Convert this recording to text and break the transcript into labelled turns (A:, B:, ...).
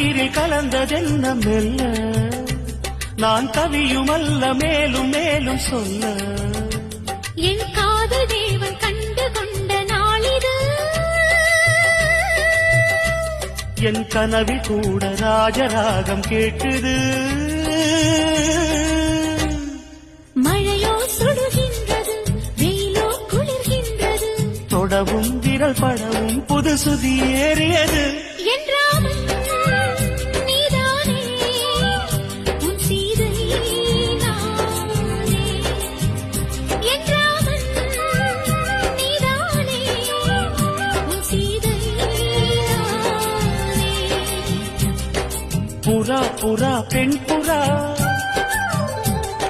A: உயிரில் கலந்ததென்ன மெல்ல நான் கவியுமல்ல மேலும் மேலும் சொல்ல
B: என் காதல் தேவன் கண்டு கொண்ட நாளிது
A: என் கனவில் கூட ராஜராகம் கேட்குது
B: மழையோ சுடுகின்றது வெயிலோ குளிர்கின்றது
A: தொடவும் விரல் படவும் புது சுதி ஏறியது
B: என்றாலும் நீதானே உன் சீதை நானே என்றாலும் நீதானே உன் சீதை நானே
A: புறா புறா பெண் புறா